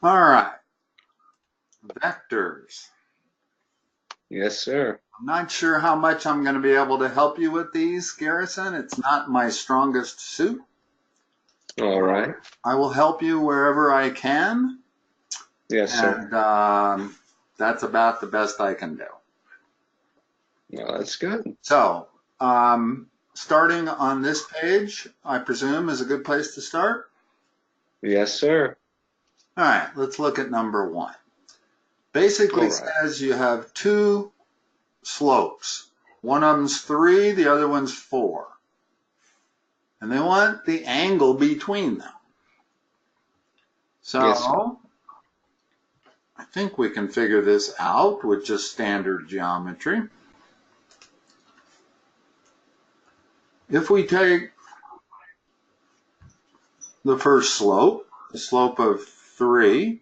All right, vectors. Yes, sir. I'm not sure how much I'm going to be able to help you with these, Garrison. It's not my strongest suit. All right. I will help you wherever I can, Yes, sir. and that's about the best I can do. Well, that's good. So, starting on this page, I presume, is a good place to start. Yes, sir. All right, let's look at number one. Basically All right. says you have two slopes. One of them's 3, the other one's 4. And they want the angle between them. Yes, sir. So I think we can figure this out with just standard geometry. If we take the first slope, the slope of 3,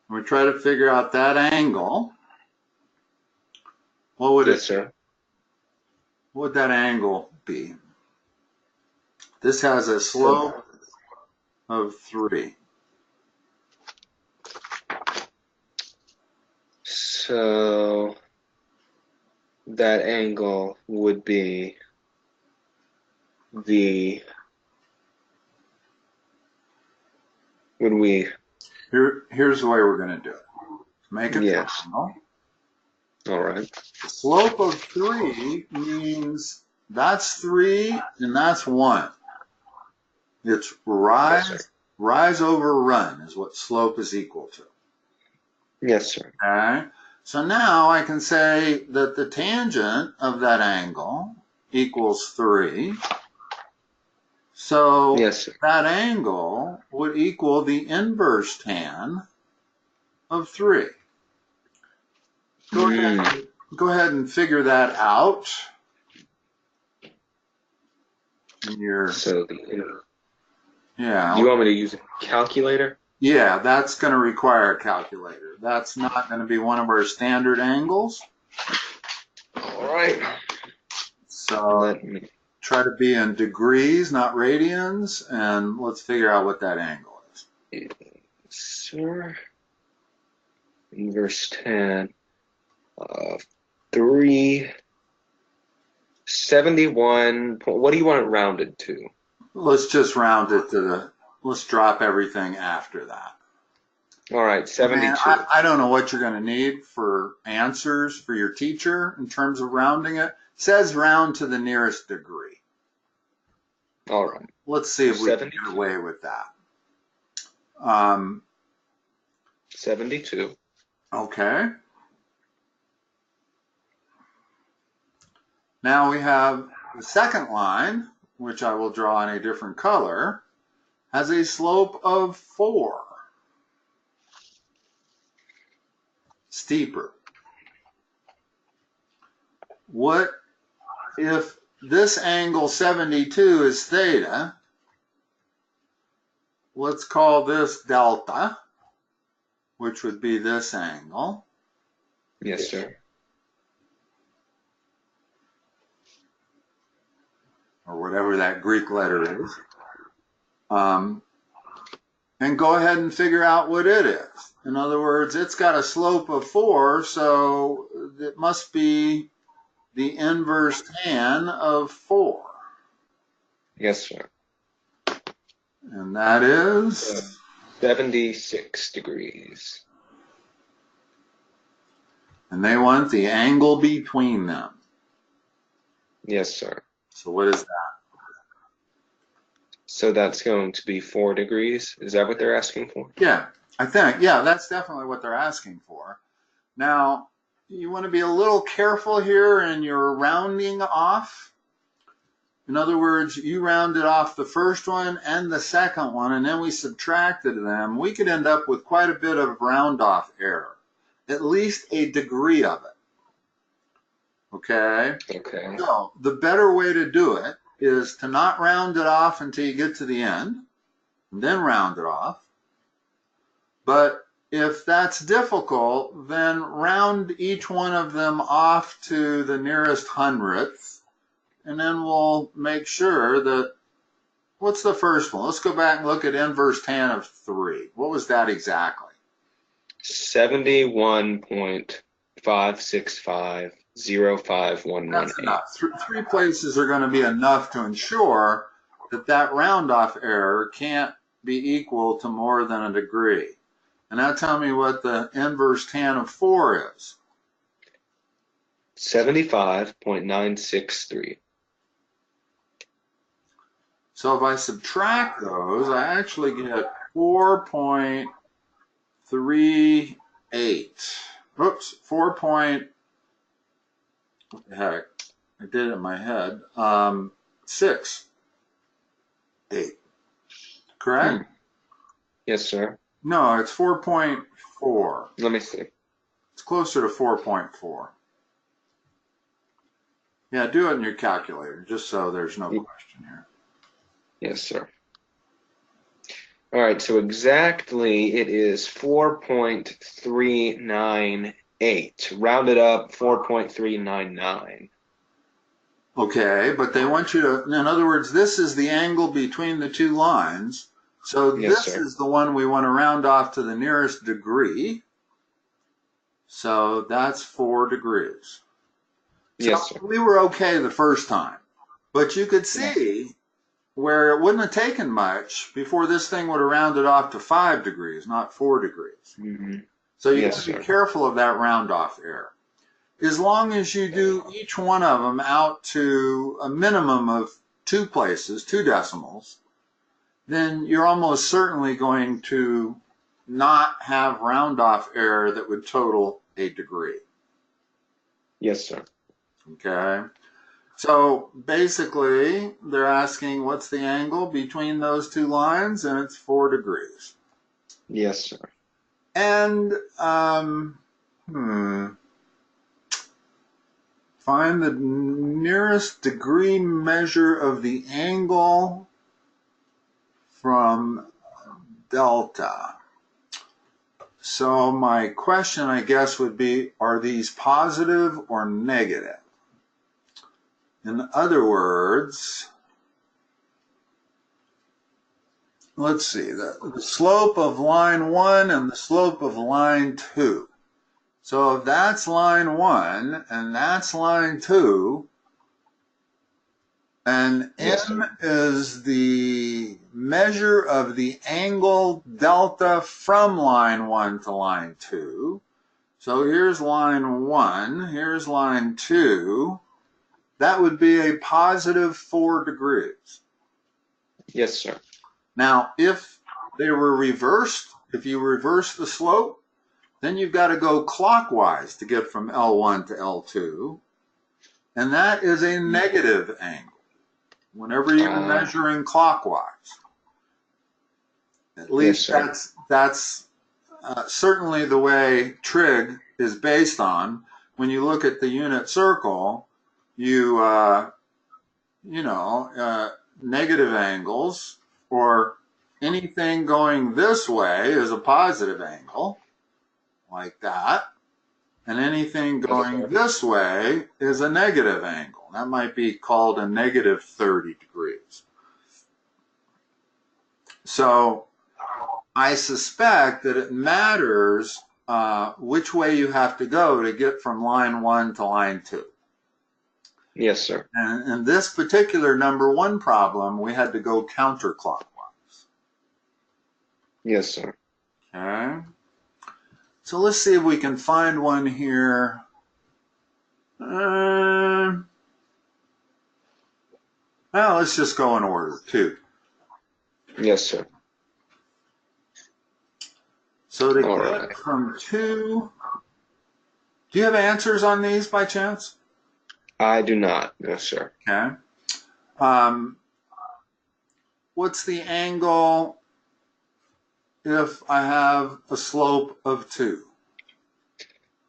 we try to figure out that angle, what would Yes, sir. what would that angle be? This has a So, slope of 3. so that angle would be the when we Here's the way we're going to do it. Make a yes. triangle. All right. The slope of 3 means that's 3 and that's 1. It's Yes, sir. rise over run is what slope is equal to. Yes, sir. Okay? So now I can say that the tangent of that angle equals 3. So Yes, sir. that angle would equal the inverse tan of 3. Go ahead and figure that out in your, So yeah. you want me to use a calculator? Yeah, that's going to require a calculator. That's not going to be one of our standard angles. All right. So Let me. try to be in degrees, not radians, and let's figure out what that angle is. Sir. Inverse tan of 371. What do you want it rounded to? Let's just round it to let's drop everything after that. All right, I mean, 72. I don't know what you're going to need for answers for your teacher in terms of rounding it. It says round to the nearest degree. All right. Let's see if we can 72. get away with that. 72. Okay. Now we have the second line, which I will draw in a different color, has a slope of 4. Steeper. What if this angle 72 is theta? Let's call this delta, which would be this angle. Yes, sir. Or whatever that Greek letter is. And go ahead and figure out what it is. In other words, it's got a slope of 4, so it must be the inverse tan of 4. Yes, sir. And that is 76 degrees. and they want the angle between them. Yes, sir. So what is that? So that's going to be 4 degrees. Is that what they're asking for? Yeah, I think, yeah, that's definitely what they're asking for. Now, you want to be a little careful here in your rounding off. In other words, you rounded off the first one and the second one, and then we subtracted them. We could end up with quite a bit of round off error, at least a degree of it. Okay? Okay. So the better way to do it is to not round it off until you get to the end, and then round it off. But if that's difficult, then round each one of them off to the nearest hundredth, and then we'll make sure that, what's the first one? Let's go back and look at inverse tan of 3. What was that exactly? 71.5650519. That's enough. Three places are going to be enough to ensure that that round off error can't be equal to more than a degree. And now tell me what the inverse tan of 4 is. 75.963. So if I subtract those, I actually get 4.38. Oops, 4. What the heck? I did it in my head. 6.8. Correct? Yes, sir. No, it's 4.4. Let me see. It's closer to 4.4. Yeah, do it in your calculator, just so there's no question here. Yes, sir. All right, so exactly it is 4.398. Rounded up, 4.399. Okay, but they want you to, in other words, this is the angle between the two lines. So Yes, this sir. is the one we want to round off to the nearest degree. So that's 4 degrees. Yes, So sir. we were okay the first time. But you could see where it wouldn't have taken much before this thing would have rounded off to 5 degrees, not 4 degrees. Mm-hmm. So you Yes, got to be sir. careful of that round off error. As long as you do each one of them out to a minimum of 2 places, 2 decimals, then you're almost certainly going to not have round off error that would total a degree. Yes, sir. Okay. So basically, they're asking what's the angle between those 2 lines, and it's 4 degrees. Yes, sir. And find the nearest degree measure of the angle from delta. So my question, I guess, would be, are these positive or negative? In other words, let's see, the slope of line 1 and the slope of line 2. So if that's line 1 and that's line 2, and Yes, m sir. is the measure of the angle delta from line 1 to line 2. So here's line 1, here's line 2. That would be a positive 4 degrees. Yes, sir. Now, if they were reversed, if you reverse the slope, then you've got to go clockwise to get from L1 to L2. And that is a negative angle whenever you're measuring clockwise. At least that's certainly the way trig is based on. When you look at the unit circle, negative angles, or anything going this way is a positive angle, like that. And anything going this way is a negative angle. That might be called a negative 30 degrees. So I suspect that it matters which way you have to go to get from line 1 to line 2. Yes, sir. And in this particular number 1 problem, we had to go counterclockwise. Yes, sir. Okay. So let's see if we can find one here. Well, let's just go in order, 2. Yes, sir. So to get from 2, do you have answers on these by chance? I do not, no, sir. Okay. What's the angle if I have a slope of 2?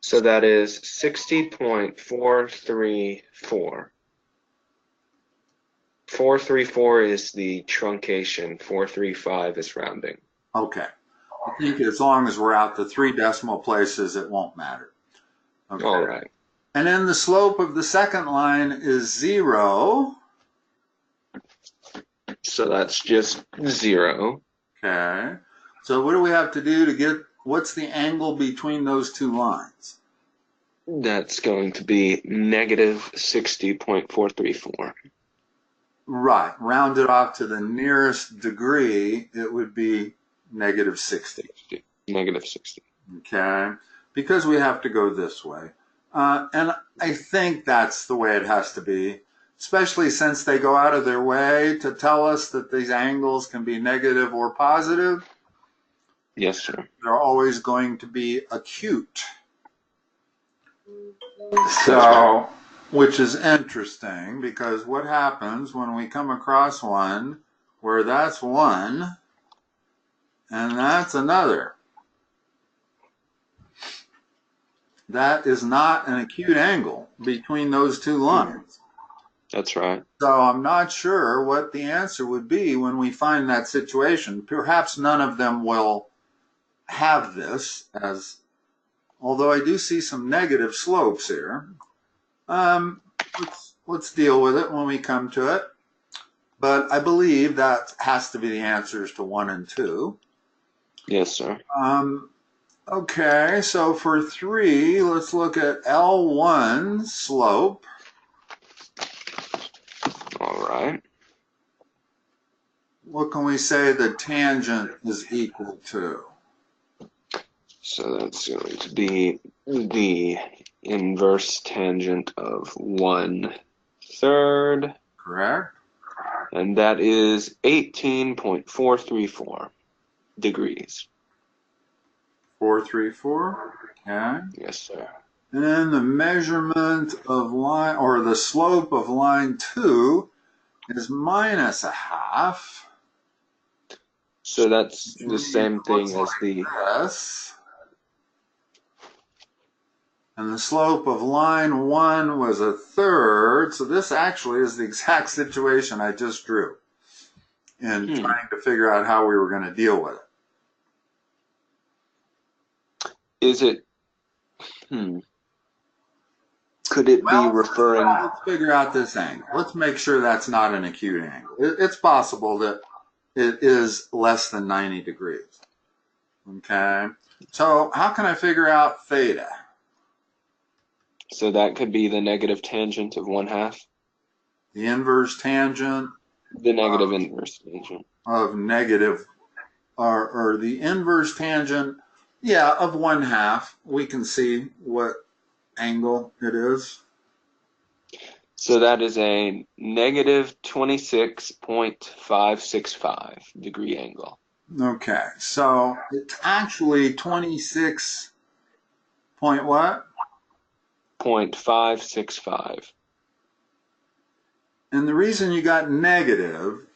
So that is 60.434. 434 is the truncation. 435 is rounding. Okay. I think as long as we're out to 3 decimal places, it won't matter. Okay. All right. And then the slope of the second line is 0. So that's just 0. Okay. So what do we have to do to get, what's the angle between those two lines? That's going to be negative 60.434. Right, rounded off to the nearest degree, it would be negative 60. Negative 60. Okay, because we have to go this way. And I think that's the way it has to be, especially since they go out of their way to tell us that these angles can be negative or positive. Yes, sir. They're always going to be acute. So, which is interesting because what happens when we come across one where that's one and that's another? That is not an acute angle between those two lines. That's right. So I'm not sure what the answer would be when we find that situation. Perhaps none of them will have this, as although I do see some negative slopes here. Let's deal with it when we come to it. But I believe that has to be the answers to 1 and 2. Yes, sir. Okay, so for 3, let's look at L1 slope. All right. What can we say the tangent is equal to? So that's going to be the inverse tangent of 1/3. Correct. And that is 18.434 degrees. 434. Okay. Yes, sir. And then the measurement of line, or the slope of line 2 is minus a half. So that's the same thing as the... Yes. And the slope of line 1 was 1/3. So this actually is the exact situation I just drew in trying to figure out how we were going to deal with it. Is it... Could it be referring... Let's figure out this angle. Let's make sure that's not an acute angle. It's possible that it is less than 90 degrees. Okay. So how can I figure out theta? So that could be the negative tangent of 1/2? The inverse tangent? The negative inverse tangent. Of negative, or the inverse tangent, yeah, of 1/2. We can see what angle it is. So that is a negative 26.565 degree angle. Okay, so it's actually 26 point what? 0.565. And the reason you got negative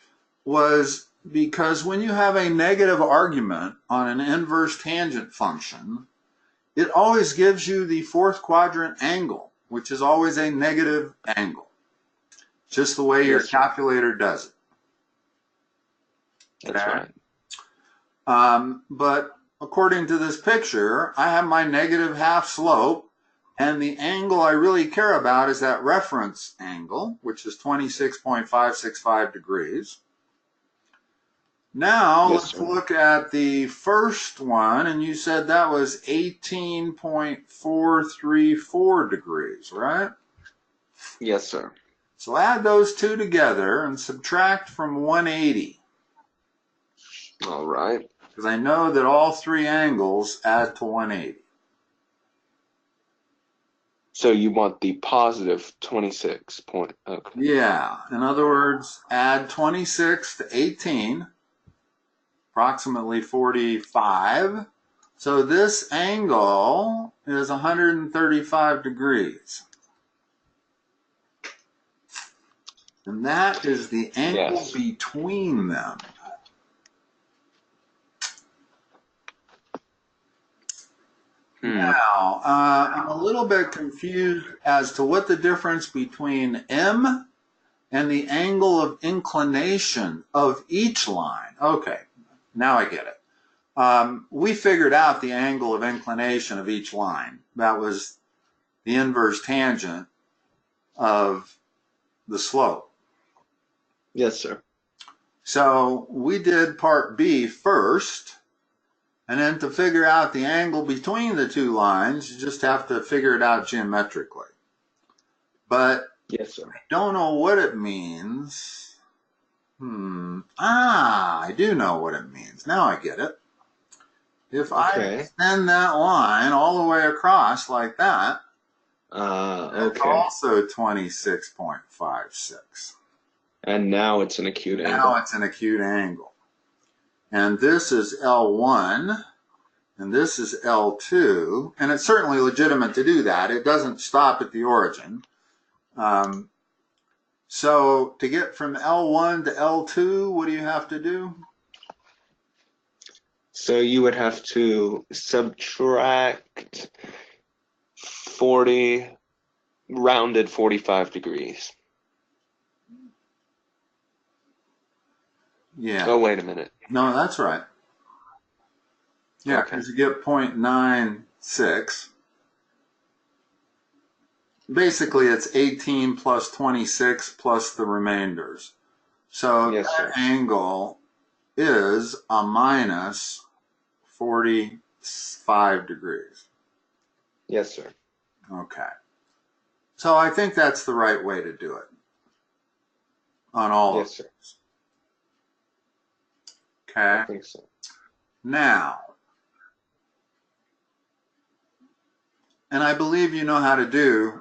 was because when you have a negative argument on an inverse tangent function, it always gives you the fourth quadrant angle, which is always a negative angle. Just the way your calculator does it. That's right. But according to this picture, I have my negative half slope, and the angle I really care about is that reference angle, which is 26.565 degrees. Now, let's look at the first one, and you said that was 18.434 degrees, right? Yes, sir. So add those two together and subtract from 180. All right. Because I know that all three angles add to 180. So you want the positive 26 point. Okay. Yeah. In other words, add 26 to 18, approximately 45. So this angle is 135 degrees. And that is the angle between them. Now, I'm a little bit confused as to what the difference between M and the angle of inclination of each line. Okay, now I get it. We figured out the angle of inclination of each line. That was the inverse tangent of the slope. Yes, sir. So we did part B first. And then to figure out the angle between the two lines, you just have to figure it out geometrically. But Yes, sir. I don't know what it means. I do know what it means. Now I get it. If I extend that line all the way across like that, it's also 26.56. And now it's an acute angle. Now it's an acute angle. And this is L1, and this is L2, and it's certainly legitimate to do that. It doesn't stop at the origin. So to get from L1 to L2, what do you have to do? So you would have to subtract 40, rounded 45 degrees. Yeah. Oh, wait a minute. No, that's right. Yeah, because you get 0.96. Basically, it's 18 plus 26 plus the remainders. So that angle is a minus 45 degrees. Yes, sir. Okay. So I think that's the right way to do it on all of sir. these. Okay. I think so. Now, and I believe you know how to do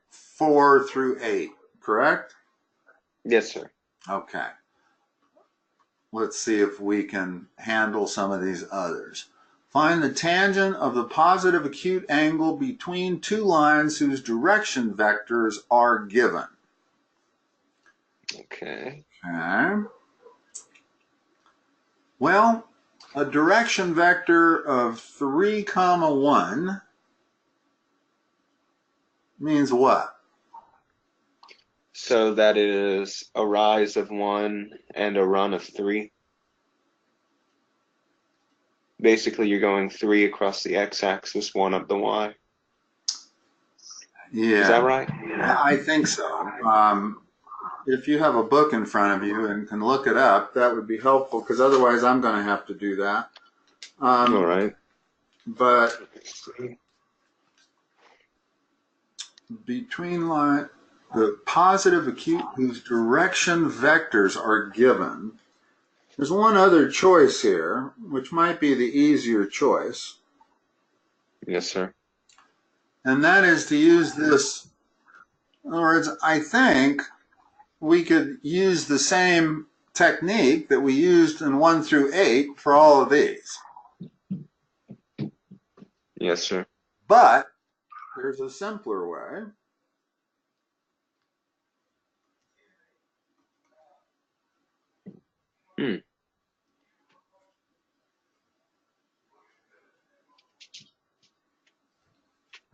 4 through 8, correct? Yes, sir. Okay. Let's see if we can handle some of these others. Find the tangent of the positive acute angle between two lines whose direction vectors are given. Okay. Okay. Well, a direction vector of 3, 1 means what? So that is a rise of 1 and a run of 3. Basically, you're going 3 across the x-axis, 1 up the y. Yeah. Is that right? I think so. If you have a book in front of you and can look it up, that would be helpful, because otherwise I'm going to have to do that. All right. But between the positive acute whose direction vectors are given, there's one other choice here, which might be the easier choice. Yes, sir. And that is to use this. In other words, I think we could use the same technique that we used in 1 through 8 for all of these. Yes, sir. But there's a simpler way.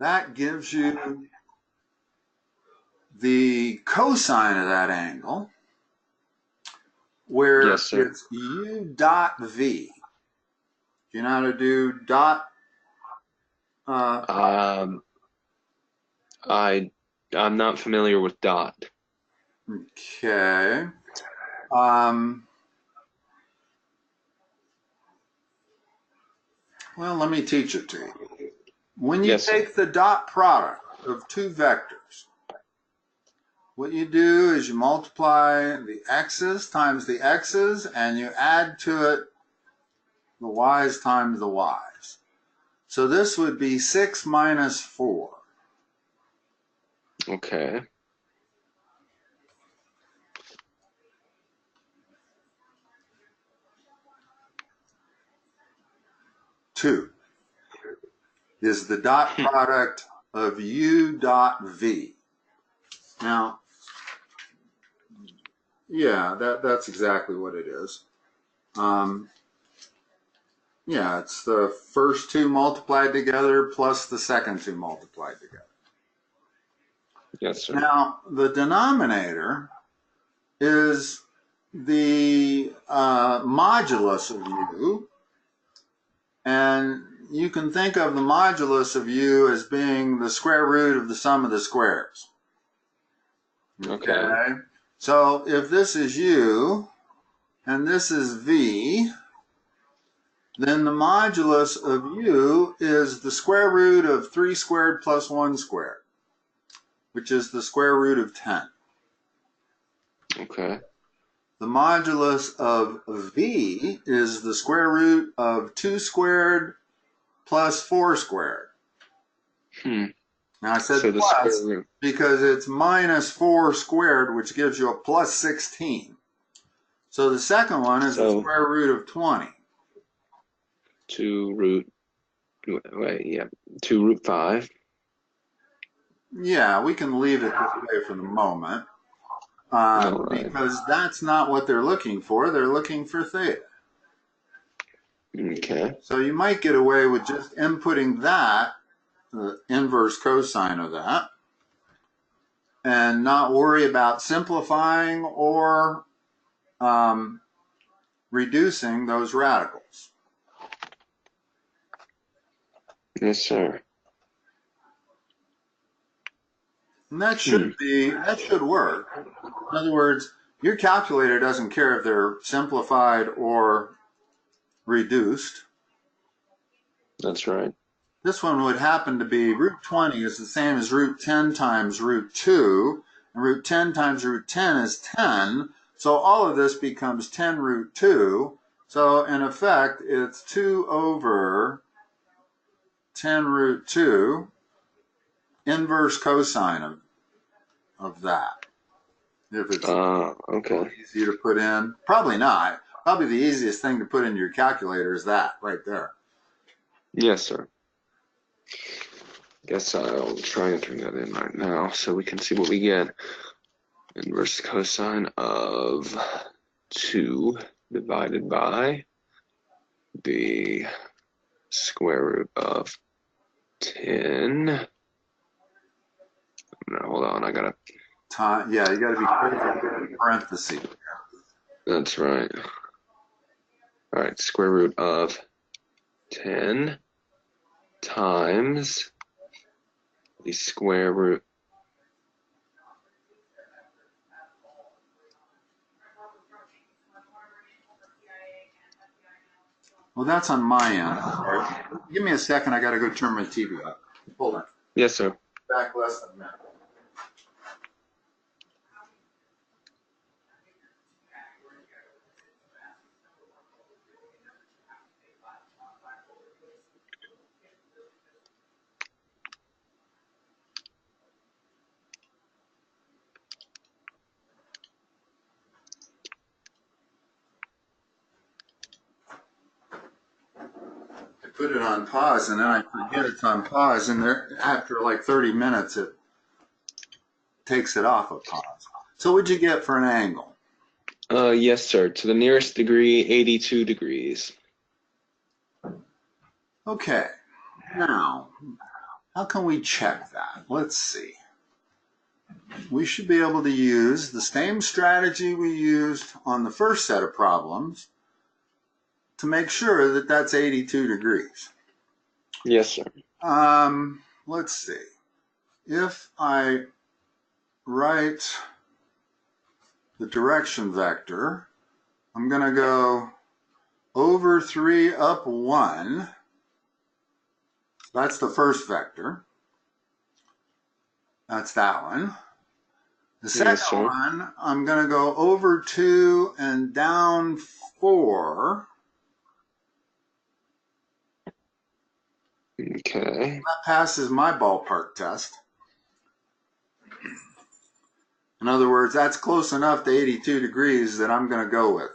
That gives you the cosine of that angle, where it's u dot v. Do you know how to do dot? I'm not familiar with dot. Okay. Well, let me teach it to you. When you take the dot product of two vectors, what you do is you multiply the x's times the x's, and you add to it the y's times the y's. So this would be 6 minus 4. Okay. Two is the dot product of u dot v. Now, yeah, that's exactly what it is. Yeah, it's the first two multiplied together plus the second two multiplied together. Yes, sir. Now, the denominator is the modulus of u, and you can think of the modulus of u as being the square root of the sum of the squares. Okay. So if this is u and this is v, then the modulus of u is the square root of 3 squared plus 1 squared, which is the square root of 10. Okay. The modulus of v is the square root of 2 squared plus 4 squared. Now I said So the plus square root. because it's minus 4 squared, which gives you a plus 16. So the second one is the square root of 20. 2 root 5. Yeah, we can leave it this way for the moment because that's not what they're looking for. They're looking for theta. Okay. So you might get away with just inputting that, the inverse cosine of that, and not worry about simplifying or reducing those radicals. Yes, sir. And that should work. In other words, your calculator doesn't care if they're simplified or reduced. That's right. This one would happen to be root 20 is the same as root 10 times root 2, and root 10 times root 10 is 10. So all of this becomes 10 root 2. So in effect, it's 2 over 10 root 2 inverse cosine of that. If it's okay. easy to put in. Probably not. Probably the easiest thing to put into your calculator is that right there. Yes, sir. Guess I'll try entering that in right now so we can see what we get. Inverse cosine of 2 divided by the square root of 10. No, hold on, I gotta. Yeah, you got to be careful with parentheses. That's right. All right, square root of 10 times the square root. Well, that's on my end. Sorry. Give me a second. I got to go turn my TV up. Hold on. Yes, sir. Back less than a minute. I put it on pause and then I forget it's on pause, and after like 30 minutes it takes it off of pause. So what'd you get for an angle? Yes, sir. To the nearest degree, 82 degrees. Okay. Now, how can we check that? Let's see. We should be able to use the same strategy we used on the first set of problems to make sure that that's 82 degrees. Yes, sir. Let's see. If I write the direction vector, I'm going to go over 3 up 1. That's the first vector. That's that one. The second one, I'm going to go over 2 and down 4. Okay. That passes my ballpark test. In other words, that's close enough to 82 degrees that I'm going to go with it.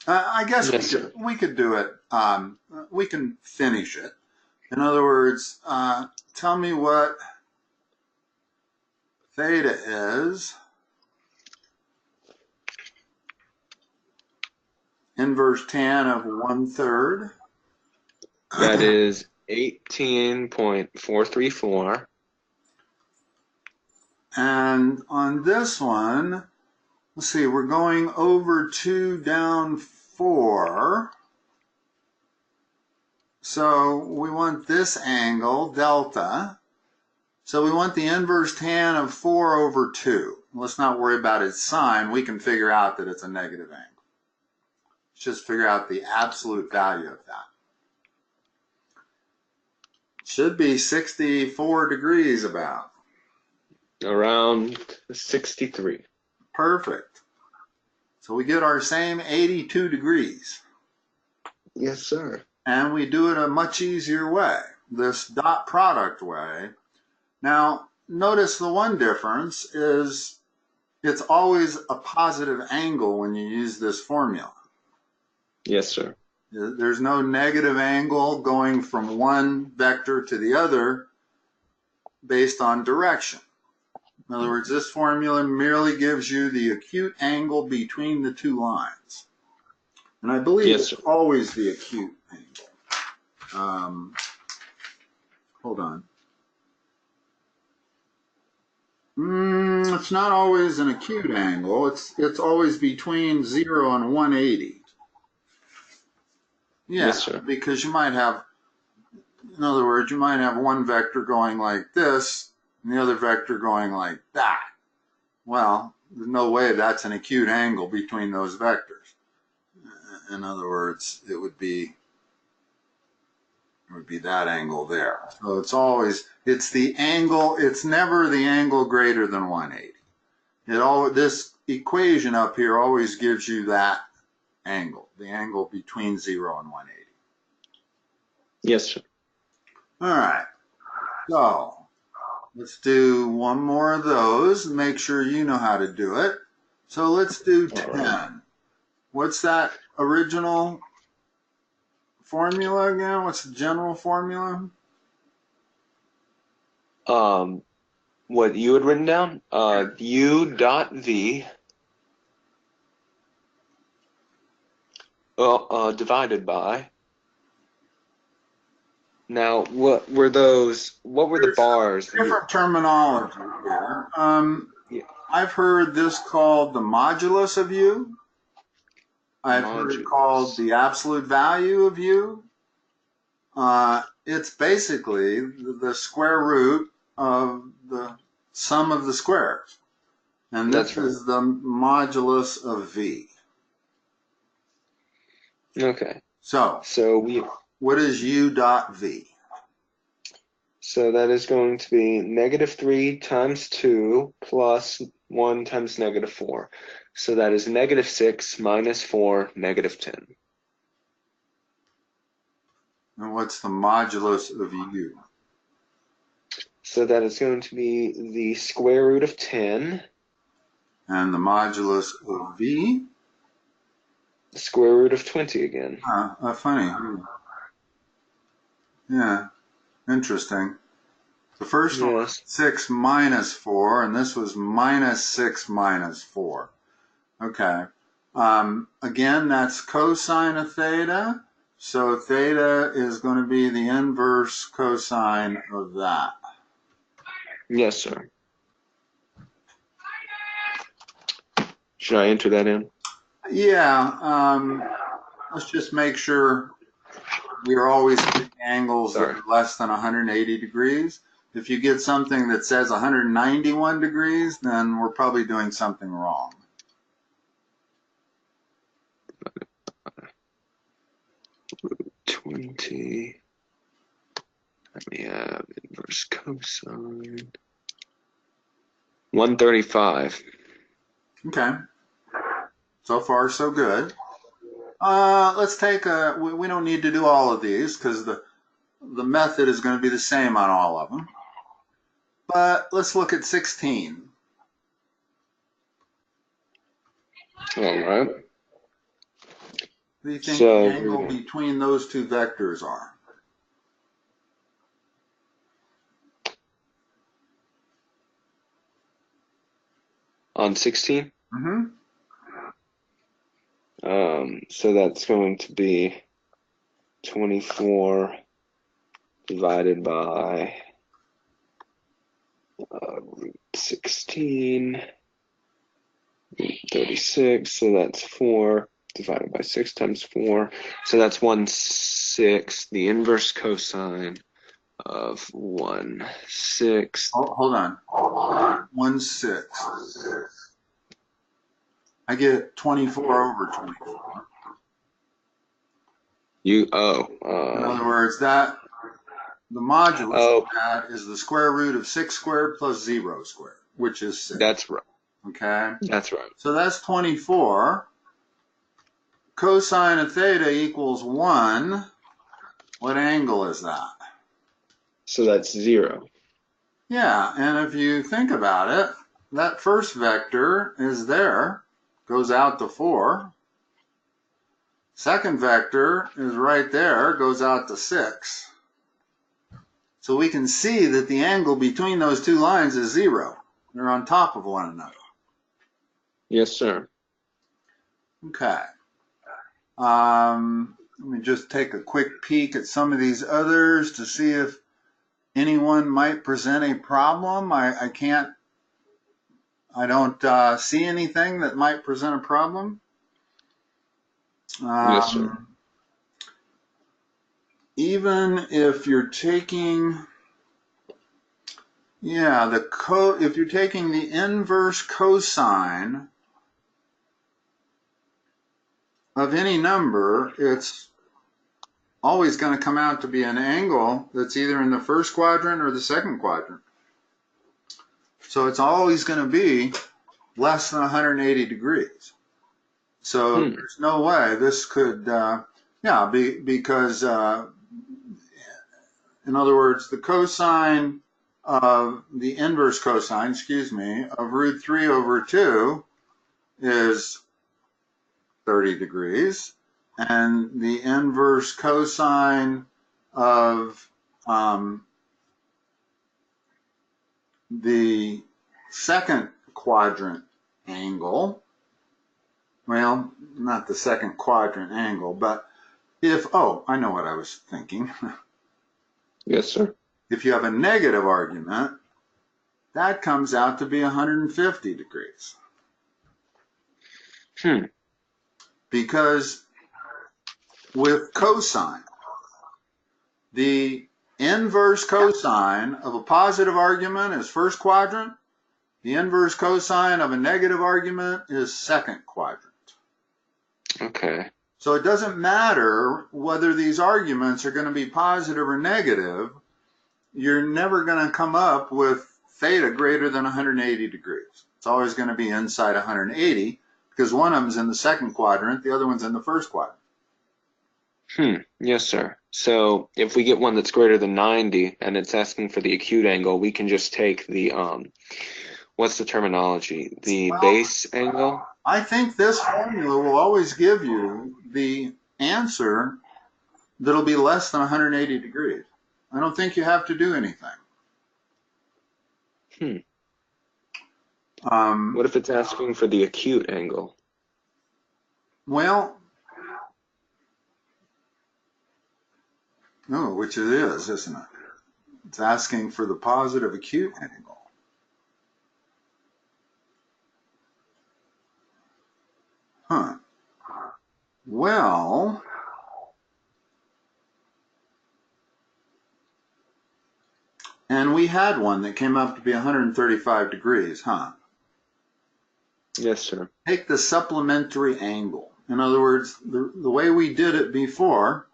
I guess we could do it. We can finish it. In other words, tell me what theta is. Inverse tan of 1/3. That is 18.434. And on this one, let's see, we're going over 2 down 4. So we want this angle, delta. So we want the inverse tan of 4 over 2. Let's not worry about its sign. We can figure out that it's a negative angle. Let's just figure out the absolute value of that. Should be 64 degrees about. Around 63. Perfect. So we get our same 82 degrees. Yes, sir. And we do it a much easier way, this dot product way. Now, notice the one difference is it's always a positive angle when you use this formula. Yes, sir. There's no negative angle going from one vector to the other based on direction. In other words, this formula merely gives you the acute angle between the two lines. And I believe Yes, it's sir. always the acute angle. Hold on. It's not always an acute angle. It's always between 0 and 180. Yeah, Yes, sir. because you might have, in other words, you might have one vector going like this and the other vector going like that. Well, there's no way that's an acute angle between those vectors. In other words, it would be that angle there. So it's the angle, it's never the angle greater than 180. This equation up here always gives you that angle, the angle between 0 and 180. Yes, sir. All right, so let's do one more of those and make sure you know how to do it. So let's do 10. Right. What's that original formula again? What's the general formula? What you had written down? U dot V divided by. Now, what were those? What were the bars? Different terminology here. Yeah. I've heard this called the modulus of U. I've heard it called the absolute value of U. It's basically the square root of the sum of the squares. And this is the modulus of V. Okay. So we. What is U dot V? So that is going to be -3 times 2 plus 1 times -4. So that is -6 minus 4, -10. And what's the modulus of U? So that is going to be the square root of 10. And the modulus of V? The square root of 20 again. Funny. Yeah, interesting. The first one was 6 minus 4, and this was -6 minus 4. Okay. Again, that's cosine of theta. So theta is going to be the inverse cosine of that. Yes, sir. Should I enter that in? Yeah. Let's just make sure we are always getting angles that are less than 180 degrees. If you get something that says 191 degrees, then we're probably doing something wrong. Root 20. Let me have inverse cosine. 135. Okay. So far, so good. Let's take we don't need to do all of these because the method is going to be the same on all of them. But let's look at 16. All right. What do you think the angle between those two vectors are? On 16? Mm-hmm. So that's going to be 24 divided by root 16, root 36, so that's 4 divided by 6 times 4, so that's 1/6, the inverse cosine of 1/6. Hold on. 1/6. I get 24 over 24. In other words, that the modulus Oh, of that is the square root of 6 squared plus 0 squared, which is 6. that's right. Okay? That's right. So that's 24. Cosine of theta equals 1. What angle is that? So that's 0. Yeah, and if you think about it, that first vector is there, goes out to 4. Second vector is right there, goes out to 6. So we can see that the angle between those two lines is 0. They're on top of one another. Yes, sir. Okay. Let me just take a quick peek at some of these others to see if anyone might present a problem. I don't see anything that might present a problem. Yes, sir. Even if you're taking, if you're taking the inverse cosine of any number, it's always going to come out to be an angle that's either in the first quadrant or the second quadrant. So it's always going to be less than 180 degrees. So there's no way this could, because in other words, the cosine of the inverse cosine, of root 3 over 2 is 30 degrees. And the inverse cosine of the second quadrant angle, well, not the second quadrant angle, but I know what I was thinking. Yes, sir. If you have a negative argument, that comes out to be 150 degrees. Because with cosine, the inverse cosine of a positive argument is first quadrant. The inverse cosine of a negative argument is second quadrant. Okay. So it doesn't matter whether these arguments are going to be positive or negative. You're never going to come up with theta greater than 180 degrees. It's always going to be inside 180 because one of them's in the second quadrant, the other one's in the first quadrant. Yes, sir. So if we get one that's greater than 90 and it's asking for the acute angle, we can just take the, what's the terminology? The base angle? I think this formula will always give you the answer that'll be less than 180 degrees. I don't think you have to do anything. What if it's asking for the acute angle? Well, no, which it is, isn't it? It's asking for the positive acute angle. Well, and we had one that came up to be 135 degrees, Yes, sir. Take the supplementary angle. In other words, the way we did it before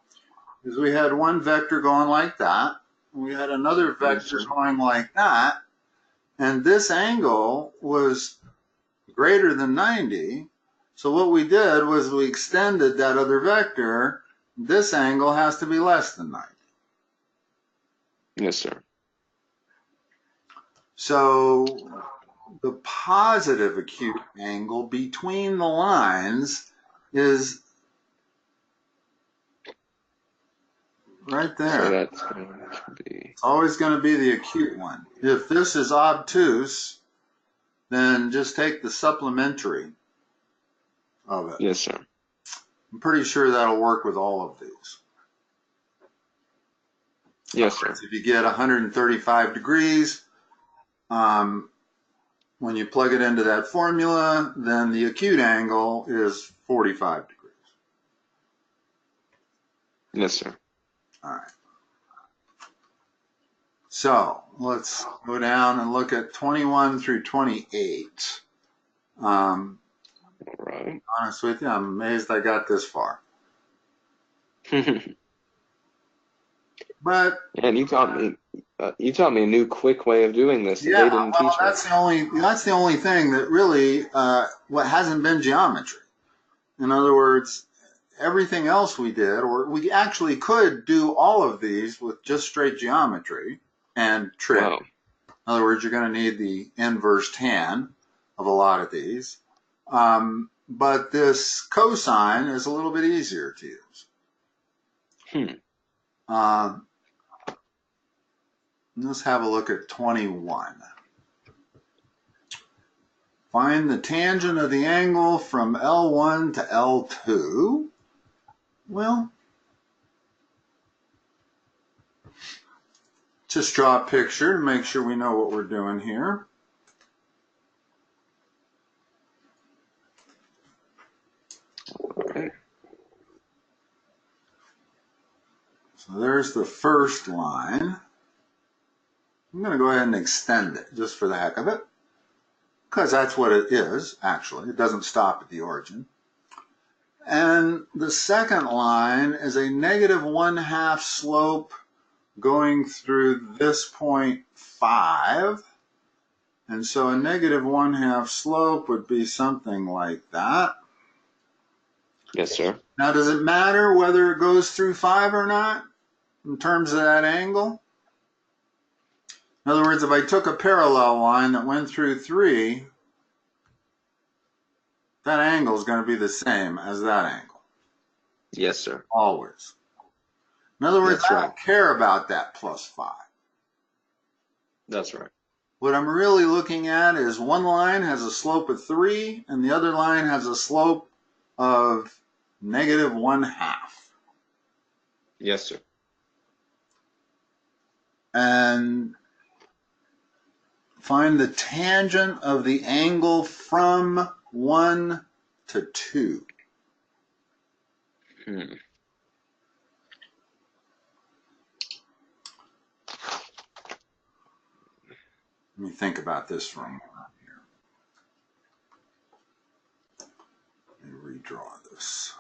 is we had one vector going like that, and we had another vector going like that, and this angle was greater than 90. So what we did was we extended that other vector. This angle has to be less than 90. Yes, sir. So the positive acute angle between the lines is right there. So that's going to be... It's always going to be the acute one. If this is obtuse, then just take the supplementary of it. Yes, sir. I'm pretty sure that'll work with all of these. Yes, sir. If you get 135 degrees, when you plug it into that formula, then the acute angle is 45 degrees. Yes, sir. All right. So let's go down and look at 21 through 28. All right. Honest with you, I'm amazed I got this far. But And you taught me a new quick way of doing this that yeah, they didn't well, teach me. that's the only thing that really what hasn't been geometry. In other words, everything else we did, or we actually could do all of these with just straight geometry and trig. Wow. In other words, you're going to need the inverse tan of a lot of these. But this cosine is a little bit easier to use. Let's have a look at 21. Find the tangent of the angle from L1 to L2. Well, just draw a picture to make sure we know what we're doing here. Okay. So there's the first line. I'm going to go ahead and extend it just for the heck of it, because that's what it is, actually. It doesn't stop at the origin. And the second line is a negative 1/2 slope going through this point 5. And so a negative 1/2 slope would be something like that. Yes, sir. Now, does it matter whether it goes through 5 or not in terms of that angle? In other words, if I took a parallel line that went through 3, that angle is going to be the same as that angle. Yes, sir. Always. In other words, That's I right. don't care about that plus 5. That's right. What I'm really looking at is one line has a slope of 3 and the other line has a slope of negative 1/2. Yes, sir. And find the tangent of the angle from 1 to 2. Hmm. Let me think about this for a moment here. Let me redraw this.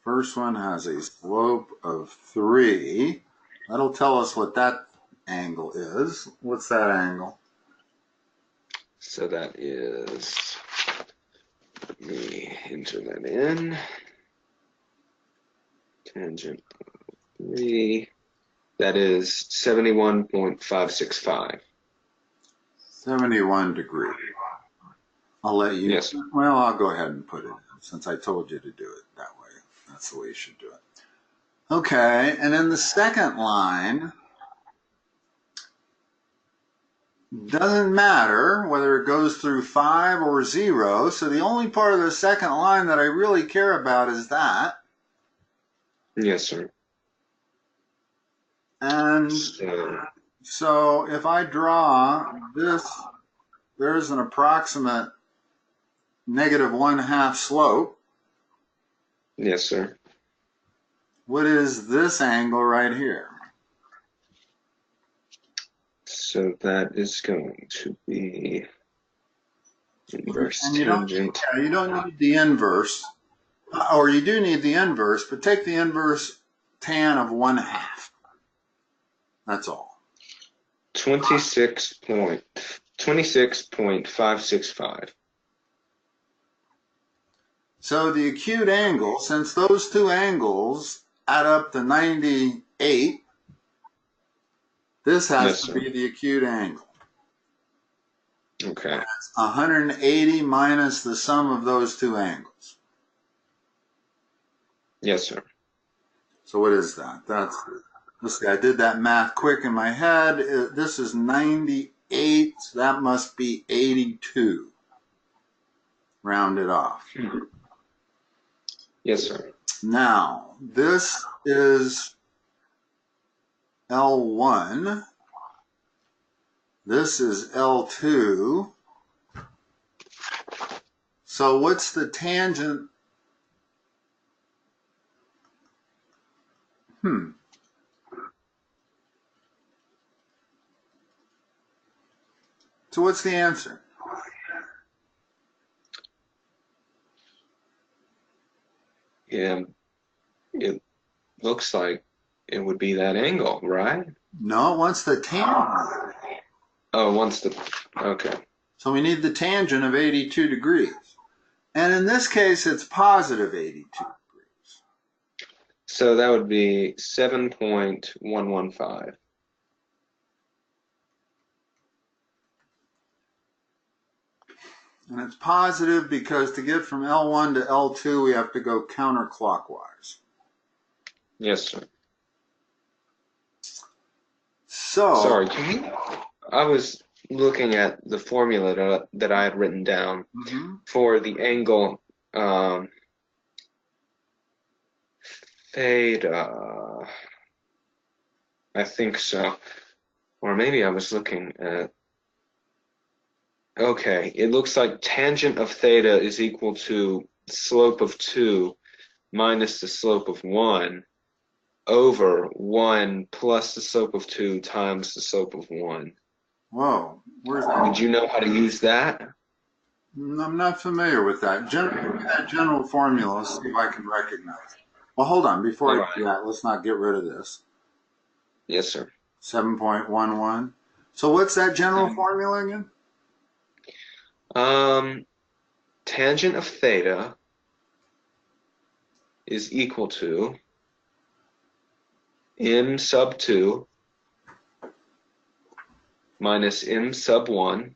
First one has a slope of 3. That'll tell us what that angle is. What's that angle? So that is, let me enter that in. Tangent of 3. That is 71.565. 71 degrees. I'll let you. Yes. Well, I'll go ahead and put it in since I told you to do it that way. That's the way you should do it. Okay, and then the second line doesn't matter whether it goes through 5 or 0. So the only part of the second line that I really care about is that. Yes, sir. And so if I draw this, there's an approximate negative 1/2 slope. Yes, sir. What is this angle right here? So that is going to be inverse And tangent. you don't need the inverse, or you do need the inverse, but take the inverse tan of 1/2. That's all. 26.565. So the acute angle, since those two angles add up to 98, this has to be the acute angle. Okay. It's 180 minus the sum of those two angles. Yes, sir. So what is that? Let's see, I did that math quick in my head. This is 98, so that must be 82. Rounded off. Yes, sir. Now, this is L1. This is L2. So what's the tangent? So what's the answer? Yeah, it looks like it would be that angle, right? No, it wants the tangent. Oh, okay. So we need the tangent of 82 degrees. And in this case, it's positive 82 degrees. So that would be 7.115. And it's positive because to get from L1 to L2, we have to go counterclockwise. Yes, sir. So, sorry, I was looking at the formula that I had written down for the angle theta. I think so. Or maybe I was looking at, okay, it looks like tangent of theta is equal to slope of 2 minus the slope of 1 over 1 plus the slope of 2 times the slope of 1. Whoa, where's that? Would you know how to use that? I'm not familiar with that. That general formula, let's see if I can recognize it. Well, hold on. Before I do that, let's not get rid of this. Yes, sir. 7.11. So what's that general formula again? Tangent of theta is equal to m sub 2 minus m sub 1,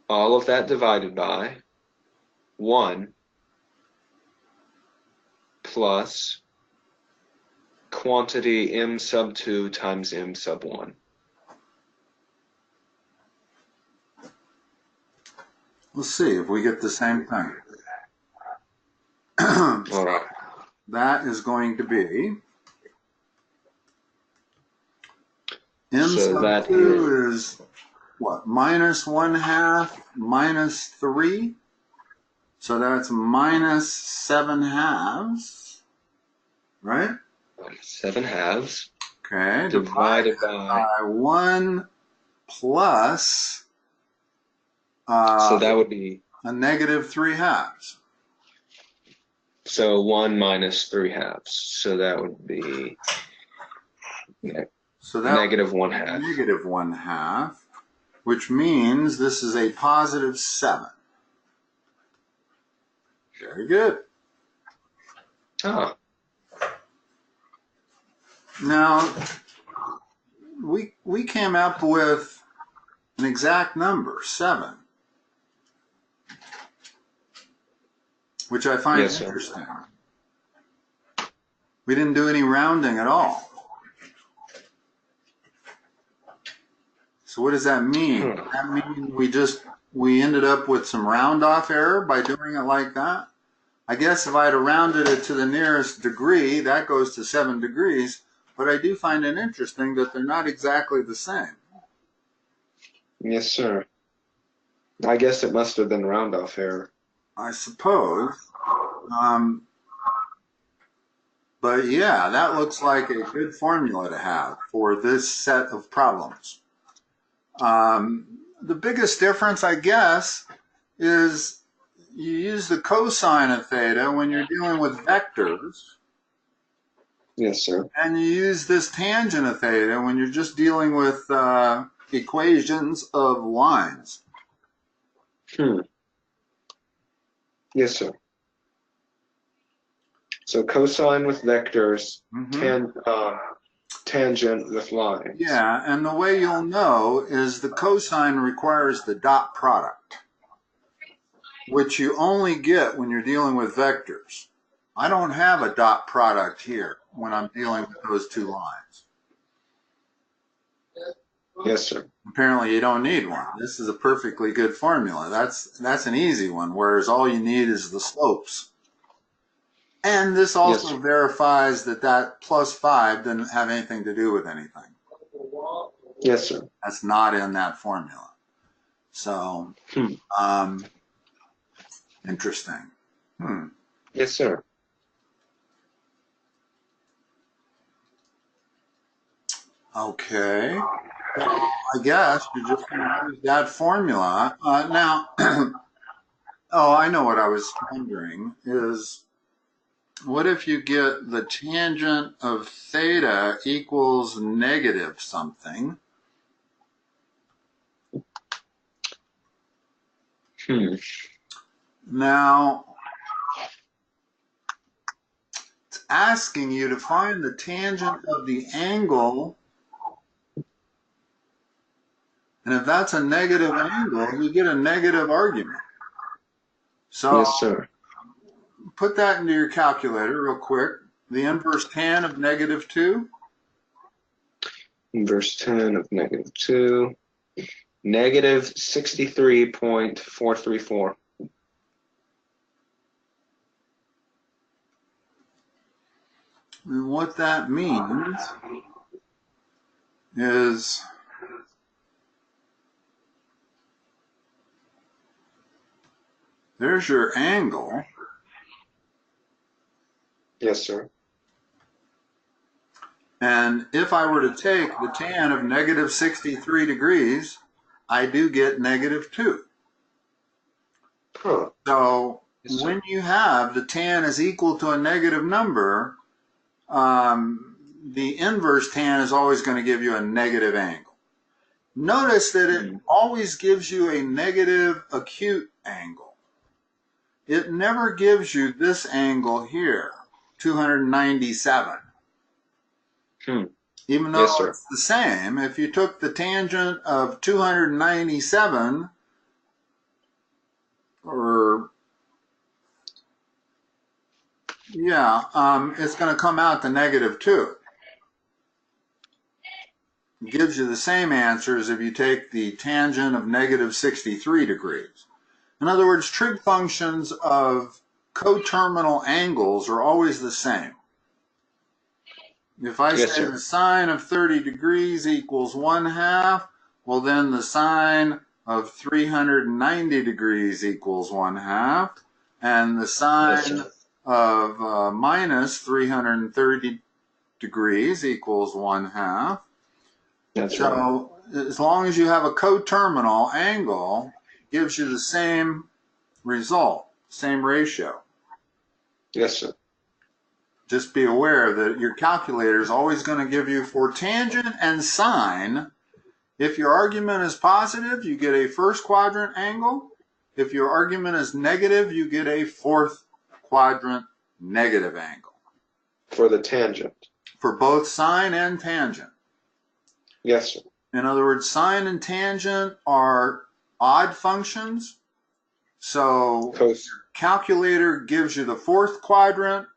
all of that divided by 1 plus quantity m sub 2 times m sub 1. Let's see if we get the same thing. All right. That is going to be m sub 2 is what? Minus 1/2 minus 3. So that's minus 7/2, right? 7/2. Okay. Divided by 1 plus. So that would be a negative 3/2. So 1 minus 3/2. So that would be negative 1/2. Negative 1/2, which means this is a positive 7. Very good. Oh. Now, we came up with an exact number, 7, which I find interesting. We didn't do any rounding at all. So what does that mean? Does that mean we ended up with some round off error by doing it like that? I guess if I'd have rounded it to the nearest degree, that goes to 7 degrees, but I do find it interesting that they're not exactly the same. Yes, sir. I guess it must have been round off error. I suppose. But yeah, that looks like a good formula to have for this set of problems. The biggest difference, I guess, is you use the cosine of theta when you're dealing with vectors. Yes, sir. And you use this tangent of theta when you're just dealing with equations of lines. Yes, sir. So cosine with vectors, tangent with lines. Yeah, and the way you'll know is the cosine requires the dot product, which you only get when you're dealing with vectors. I don't have a dot product here when I'm dealing with those two lines. Yes, sir. Apparently you don't need one. This is a perfectly good formula. That's an easy one, whereas all you need is the slopes. And this also verifies that plus 5 didn't have anything to do with anything. Yes, sir. That's not in that formula. So, interesting. Yes, sir. Okay. I guess you're just going to use that formula. Now, oh, I know what I was wondering is, What if you get the tangent of theta equals negative something? Now, it's asking you to find the tangent of the angle, and if that's a negative angle, you get a negative argument. So, Yes, sir. put that into your calculator real quick. The inverse tan of negative 2. Inverse tan of negative 2. Negative 63.434. And what that means is there's your angle. Yes, sir. And if I were to take the tan of negative 63 degrees, I do get negative 2. Huh. So Yes, when you have the tan is equal to a negative number, the inverse tan is always going to give you a negative angle. Notice that it always gives you a negative acute angle. It never gives you this angle here, 297. Even though Yes, sir. it's the same, if you took the tangent of 297, or it's going to come out to negative 2. It gives you the same answer as if you take the tangent of negative 63 degrees. In other words, trig functions of coterminal angles are always the same. If I say the sine of 30 degrees equals 1/2, well then the sine of 390 degrees equals 1/2, and the sine of minus 330 degrees equals 1/2. That's So as long as you have a coterminal angle, it gives you the same result, same ratio. Yes, sir. Just be aware that your calculator is always going to give you for tangent and sine. If your argument is positive, you get a first quadrant angle. If your argument is negative, you get a fourth quadrant negative angle. For the tangent. For both sine and tangent. Yes, sir. In other words, sine and tangent are odd functions. So your calculator gives you the fourth quadrant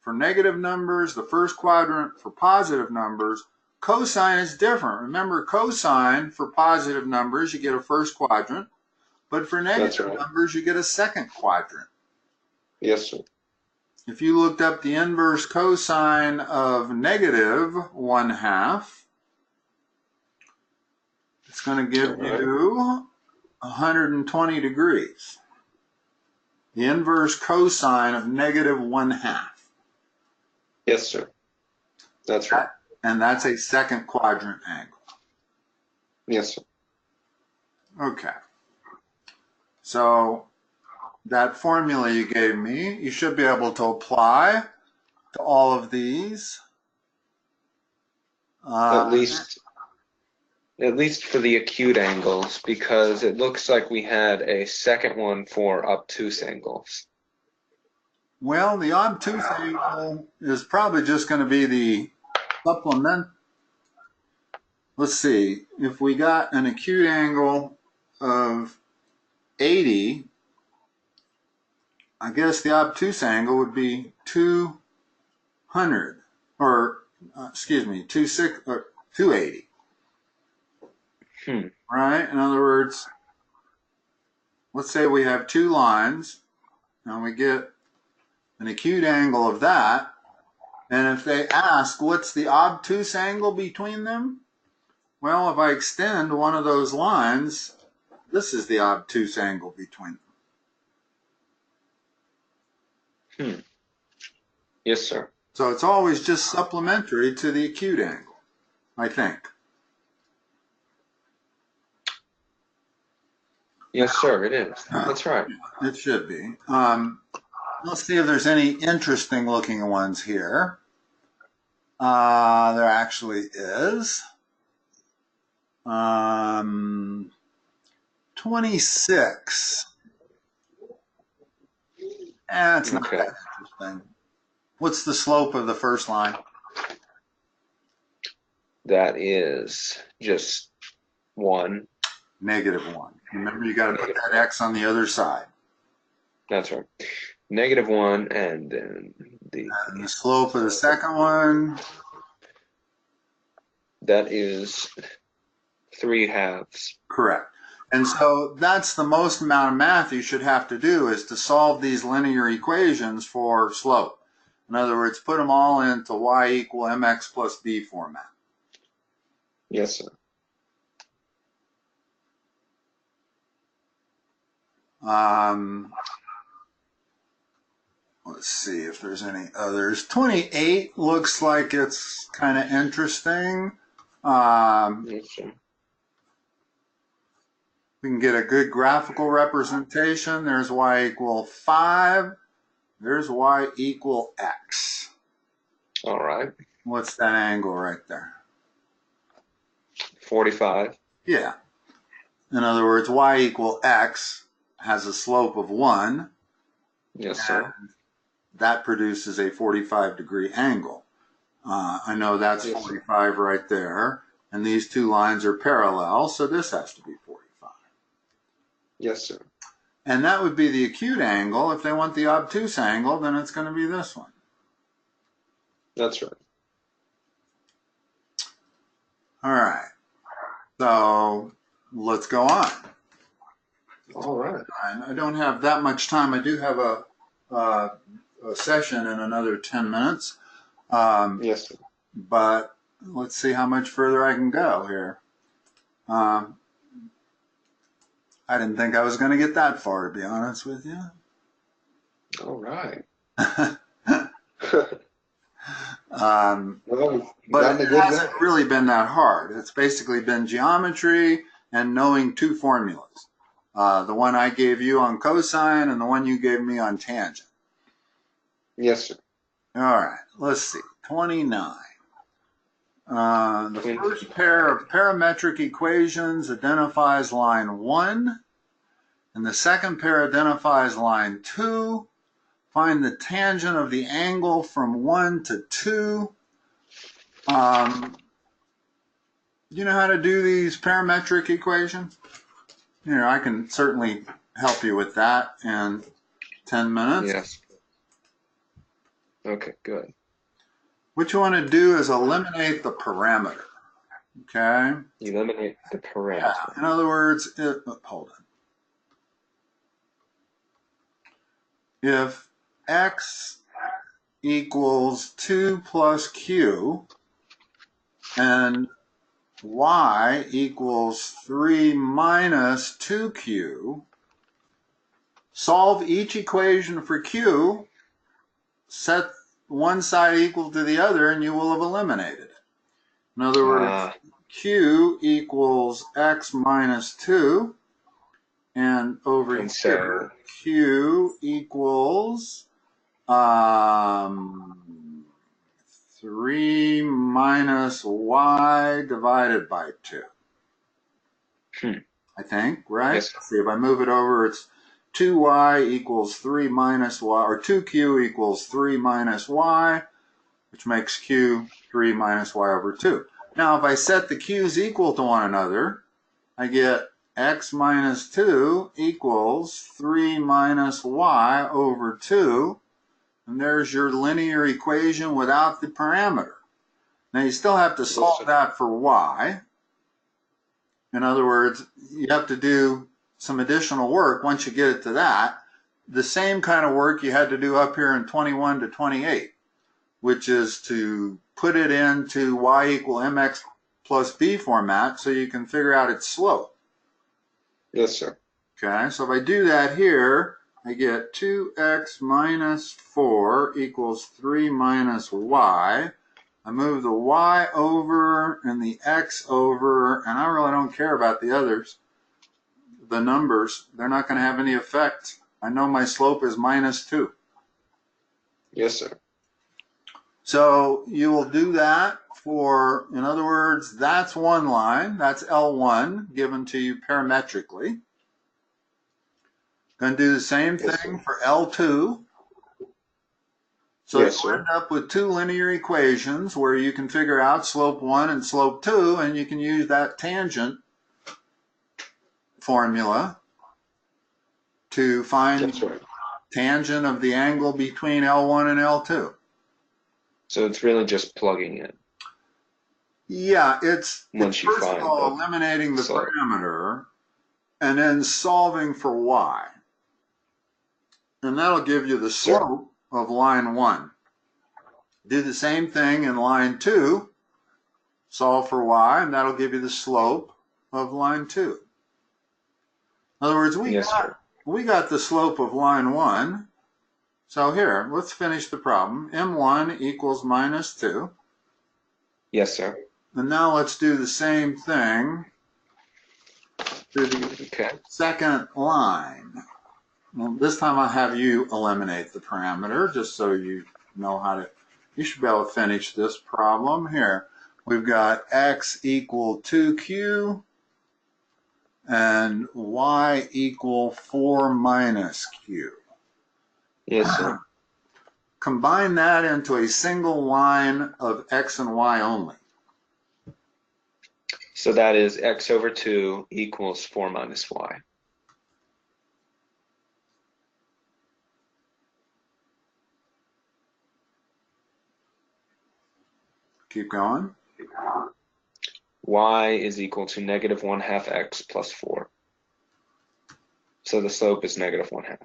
for negative numbers, the first quadrant for positive numbers. Cosine is different. Remember, cosine for positive numbers, you get a first quadrant, but for negative numbers, you get a second quadrant. Yes, sir. If you looked up the inverse cosine of negative 1/2, it's going to give you 120 degrees. The inverse cosine of negative 1/2. Yes, sir. That's right. And that's a second quadrant angle. Yes, sir. Okay. So that formula you gave me, you should be able to apply to all of these. At least for the acute angles, because it looks like we had a second one for obtuse angles. Well, the obtuse angle is probably just going to be the supplement. Let's see, if we got an acute angle of 80, I guess the obtuse angle would be 200, or excuse me, 280. Right? In other words, let's say we have two lines, and we get an acute angle of that, and if they ask what's the obtuse angle between them, well, if I extend one of those lines, this is the obtuse angle between them. Yes, sir. So it's always just supplementary to the acute angle, I think. Yes, sir, it is. That's right. It should be. Let's see if there's any interesting looking ones here. There actually is. 26. It's not Okay. that interesting. What's the slope of the first line? That is just 1. -1. Remember, you got to put that x on the other side. That's right. -1, and then And the slope of the second one? That is 3/2. Correct. And so that's the most amount of math you should have to do, is to solve these linear equations for slope. In other words, put them all into y equal mx plus b format. Yes, sir. Let's see if there's any others. 28 looks like it's kind of interesting. Yes, sir. We can get a good graphical representation. There's y equal 5. There's y equal x. All right. What's that angle right there? 45. Yeah. In other words, y equal x has a slope of 1. Yes, sir. That produces a 45-degree angle. I know that's 45 right there. And these two lines are parallel, so this has to be 45. Yes, sir. And that would be the acute angle. If they want the obtuse angle, then it's going to be this one. That's right. All right. So let's go on. All right. I don't have that much time. I do have a session in another 10 minutes. Yes, sir. But let's see how much further I can go here. I didn't think I was going to get that far, to be honest with you. All right. But it hasn't really been that hard. It's basically been geometry and knowing two formulas. The one I gave you on cosine and the one you gave me on tangent. Yes, sir. All right, let's see. 29. The first pair of parametric equations identifies line 1, and the second pair identifies line 2. Find the tangent of the angle from 1 to 2. You know how to do these parametric equations? Here, I can certainly help you with that in 10 minutes. Yes. Okay, good. What you want to do is eliminate the parameter. Okay? Eliminate the parameter. Yeah. In other words, hold on. If x equals 2 plus q and y equals 3 minus 2q, solve each equation for q, set one side equal to the other, and you will have eliminated it. In other words, q equals x minus 2, and over here, q equals 3 minus y divided by 2. I think, right? Yes. See, if I move it over, it's 2y equals 3 minus y, or 2q equals 3 minus y, which makes q 3 minus y over 2. Now, if I set the q's equal to one another, I get x minus 2 equals 3 minus y over 2. And there's your linear equation without the parameter. Now, you still have to solve that for y. In other words, you have to do some additional work once you get it to that. The same kind of work you had to do up here in 21 to 28, which is to put it into y equal mx plus b format so you can figure out its slope. Yes, sir. Okay, so if I do that here, I get 2x minus 4 equals 3 minus y. I move the y over and the x over, and I really don't care about the others. The numbers, they're not going to have any effect. I know my slope is minus 2. Yes, sir. So you will do that for, in other words, that's one line, that's L1 given to you parametrically. Going to do the same thing for L2. So Yes, you end up with two linear equations where you can figure out slope 1 and slope 2, and you can use that tangent formula to find tangent of the angle between L1 and L2. So it's really just plugging in. Yeah, it's Once you first of find all eliminating the slope. parameter and then solving for y. And that'll give you the slope of line 1. Do the same thing in line 2, solve for y, and that'll give you the slope of line 2. In other words, we got the slope of line 1. So here, let's finish the problem. M1 equals minus 2. Yes, sir. And now let's do the same thing to the second line. Well, this time I'll have you eliminate the parameter just so you know how to, you should be able to finish this problem here. We've got x equal 2q and y equal 4 minus q. Yes, sir. Combine that into a single line of x and y only. So that is x over 2 equals 4 minus y. Keep going. Y is equal to negative 1/2 x plus 4. So the slope is negative 1/2.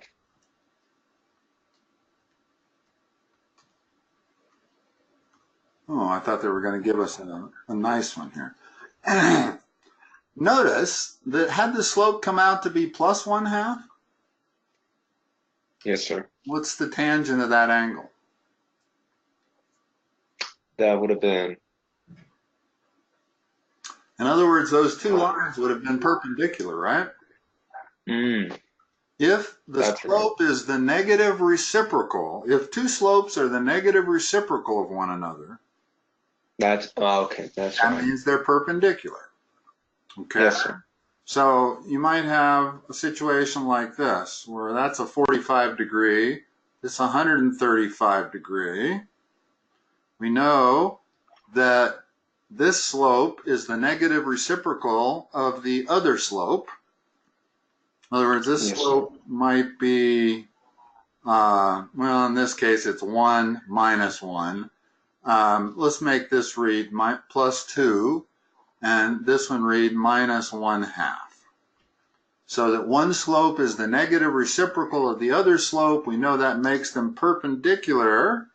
Oh, I thought they were going to give us a nice one here. Notice that had the slope come out to be plus 1/2, Yes, sir. what's the tangent of that angle? That would have been. In other words, those two lines would have been perpendicular, right? If the slope is the negative reciprocal, if two slopes are the negative reciprocal of one another, that means they're perpendicular. Okay. Yes, sir. So you might have a situation like this, where that's a 45 degree, it's a 135 degree. We know that this slope is the negative reciprocal of the other slope. In other words, this slope might be, well, in this case, it's 1 minus 1. Let's make this read plus 2, and this one read minus 1/2. So that one slope is the negative reciprocal of the other slope. We know that makes them perpendicular.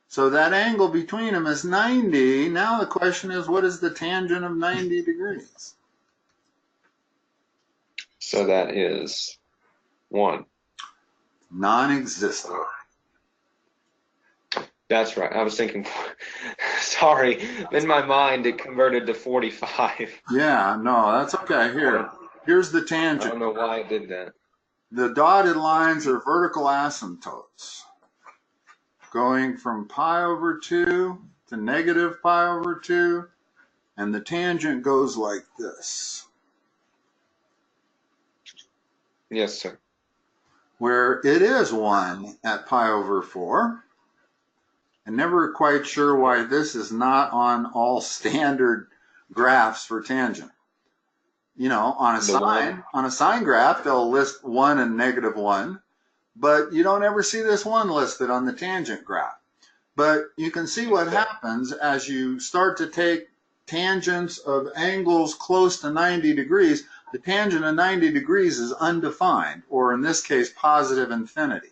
So that angle between them is 90. Now the question is, what is the tangent of 90 degrees? So that is 1. Non-existent. That's right. I was thinking, sorry, in my mind it converted to 45. Yeah, no, that's okay. Here's the I tangent. don't know why it did that. The dotted lines are vertical asymptotes, going from pi over 2 to negative pi over 2, and the tangent goes like this. Yes, sir. Where it is 1 at pi over 4. I'm never quite sure why this is not on all standard graphs for tangent. You know, on a sine graph, they'll list 1 and negative 1, but you don't ever see this 1 listed on the tangent graph. But you can see what happens as you start to take tangents of angles close to 90 degrees. The tangent of 90 degrees is undefined, or in this case, positive infinity.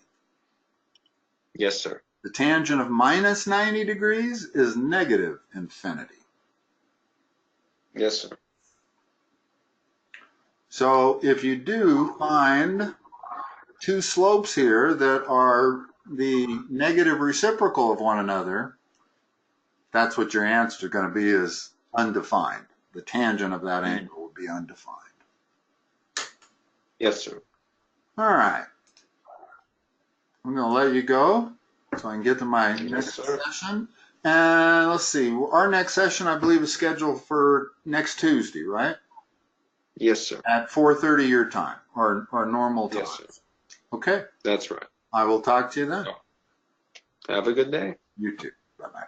Yes, sir. The tangent of minus 90 degrees is negative infinity. Yes, sir. So if you do find two slopes here that are the negative reciprocal of one another, that's what your answer is going to be, is undefined. The tangent of that angle will be undefined. Yes, sir. All right. I'm going to let you go. so I can get to my Yes, next sir. session. And let's see, our next session, I believe, is scheduled for next Tuesday, right? Yes, sir. At 4:30 your time, or normal time. Yes, sir. Okay, That's right. I will talk to you then. Have a good day. You too. Bye-bye.